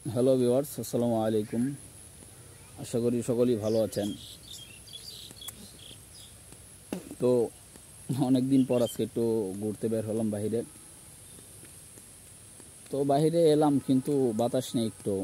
Hello viewers, আসসালামু আলাইকুম। আশা করি সকলেই ভালো আছেন। তো অনেক দিন পর আজকে একটু ঘুরতে বের হলাম বাইরে। তো বাইরে এলাম কিন্তু বাতাস নেই একটু।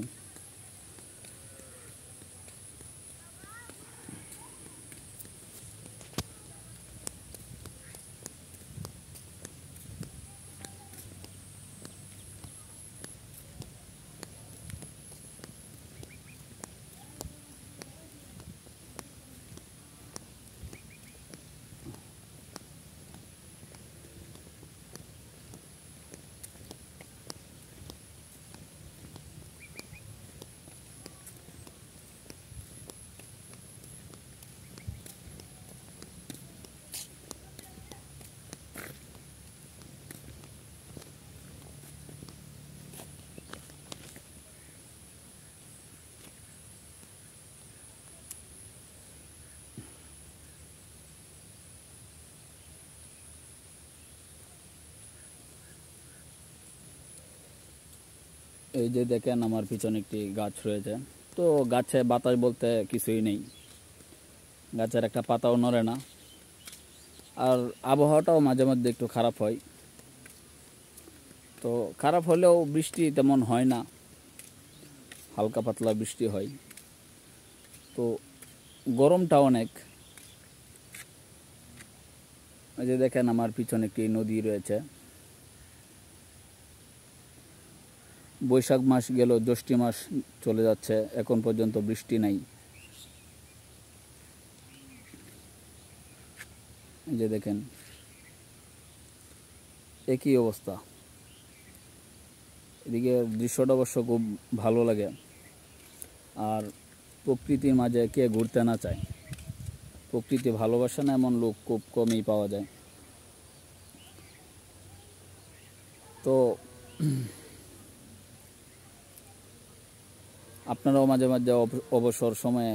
এই যে দেখেন আমার পিছনে একটি গাছ রয়েছে। তো গাছে বাতাস বলতে কিছুই নেই, গাছের একটা পাতাও নড়ে না। আর আবহাওয়াটাও মাঝে মধ্যে একটু খারাপ হয়। তো খারাপ হলেও বৃষ্টি তেমন হয় না, হালকা পাতলা বৃষ্টি হয়। তো গরমটা অনেক। এই যে দেখেন আমার পিছনে একটি নদী রয়েছে। বৈশাখ মাস গেল, জ্যৈষ্ঠ মাস চলে যাচ্ছে, এখন পর্যন্ত বৃষ্টি নাই। এই যে দেখেন একই অবস্থা। এদিকে দৃশ্যটা অবশ্য খুব ভালো লাগে। আর প্রকৃতির মাঝে কে ঘুরতে না চায়? প্রকৃতি ভালোবাসে না এমন লোক খুব কমই পাওয়া যায়। তো আপনারাও মাঝে মাঝে অবসর সময়ে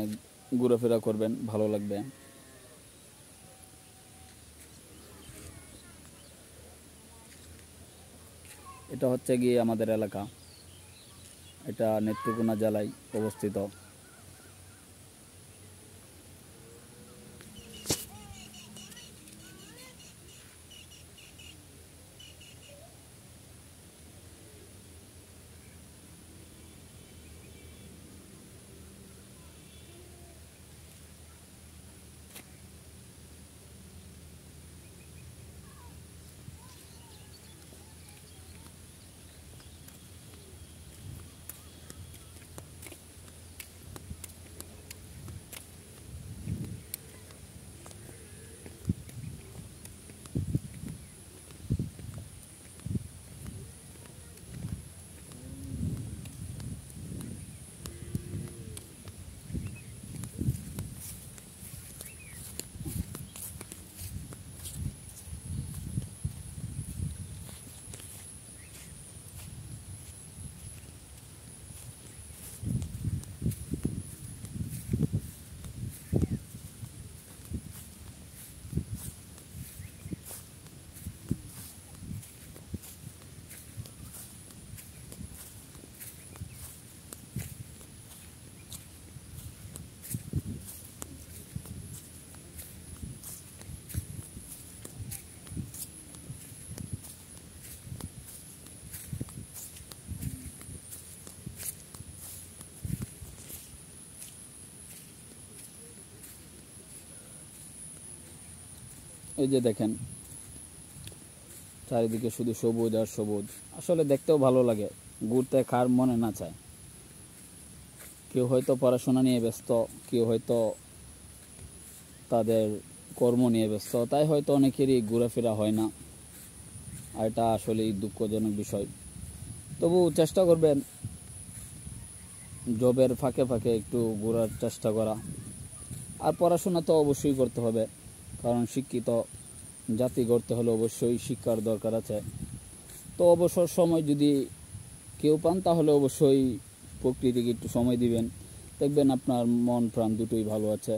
ঘোরাফেরা করবেন, ভালো লাগবে। এটা হচ্ছে গিয়ে আমাদের এলাকা, এটা নেত্রকোনা জেলায় অবস্থিত। এই যে দেখেন চারিদিকে শুধু সবুজ আর সবুজ। আসলে দেখতেও ভালো লাগে, ঘুরতে কার মনে না চায়। কেউ হয়তো পড়াশোনা নিয়ে ব্যস্ত, কেউ হয়তো তাদের কর্ম নিয়ে ব্যস্ত, তাই হয়তো অনেকেরই ঘোরাফেরা হয় না। আর এটা আসলেই দুঃখজনক বিষয়। তবু চেষ্টা করবেন জবের ফাঁকে ফাঁকে একটু ঘোরার চেষ্টা করা। আর পড়াশোনা তো অবশ্যই করতে হবে, কারণ শিক্ষিত জাতি গড়তে হলে অবশ্যই শিক্ষার দরকার আছে। তো অবসর সময় যদি কেউ পান তাহলে অবশ্যই প্রকৃতিকে একটু সময় দিবেন, দেখবেন আপনার মন প্রাণ দুটোই ভালো আছে।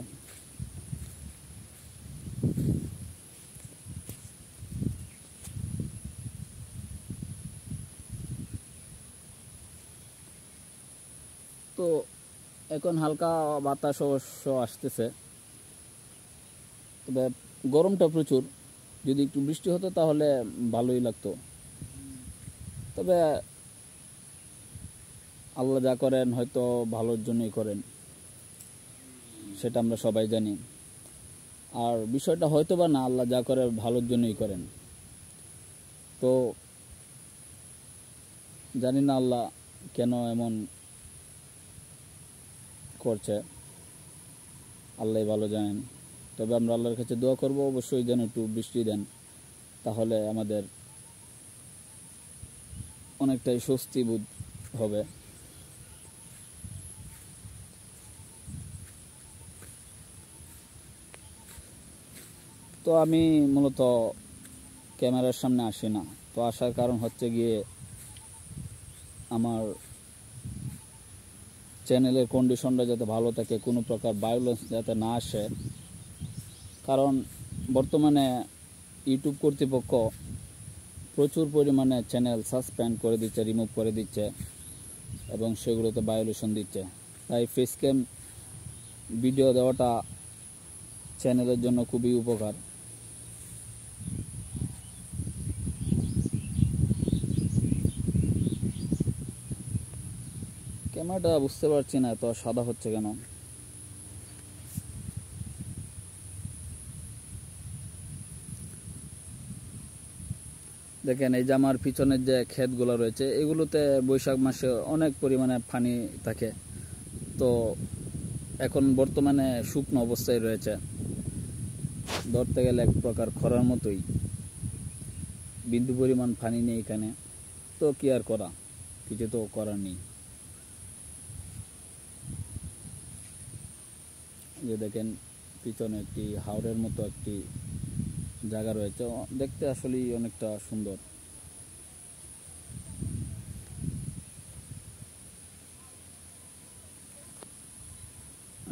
তো এখন হালকা বাতাস অবশ্য আসতেছে, তবে গরমটা প্রচুর। যদি একটু বৃষ্টি হতো তাহলে ভালোই লাগতো। তবে আল্লাহ যা করেন হয়তো ভালোর জন্যই করেন, সেটা আমরা সবাই জানি। আর বিষয়টা হয়তো বা না, আল্লাহ যা করে ভালোর জন্যই করেন। তো জানি না আল্লাহ কেন এমন করছে, আল্লাহ ভালো জানেন। তবে আমরা আল্লাহর কাছে দোয়া করব অবশ্যই যেন একটু বৃষ্টি দেন, তাহলে আমাদের অনেকটাই স্বস্তি বোধ হবে। তো আমি মূলত ক্যামেরার সামনে আসি না, তো আসার কারণ হচ্ছে গিয়ে আমার চ্যানেলের কন্ডিশনটা যাতে ভালো থাকে, কোনো প্রকার ভায়োলেন্স যাতে না আসে। কারণ বর্তমানে ইউটিউব কর্তৃপক্ষ প্রচুর পরিমাণে চ্যানেল সাসপেন্ড করে দিচ্ছে, রিমুভ করে দিচ্ছে এবং সেগুলোতে ভায়োলেশন দিচ্ছে। তাই ফেস ক্যাম ভিডিও দেওয়াটা চ্যানেলের জন্য খুবই উপকার। ক্যামেরাটা বুঝতে পারছি না এত সাদা হচ্ছে কেন। দেখেন এই যে আমার পিছনের যে ক্ষেতগুলো রয়েছে, এগুলোতে বৈশাখ মাসে অনেক পরিমাণে পানি থাকে। তো এখন বর্তমানে শুকনো অবস্থায় রয়েছে, ধরতে গেলে এক প্রকার খরার মতোই, বিন্দু পরিমাণ পানি নেই এখানে। তো কি আর করা, কিছু তো করার নেই। যে দেখেন পিছনে একটি হাওরের মতো একটি জায়গা রয়েছে, দেখতে আসলেই অনেকটা সুন্দর।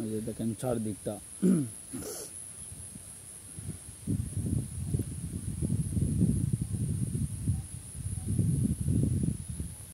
এই যে দেখেন চারদিকটা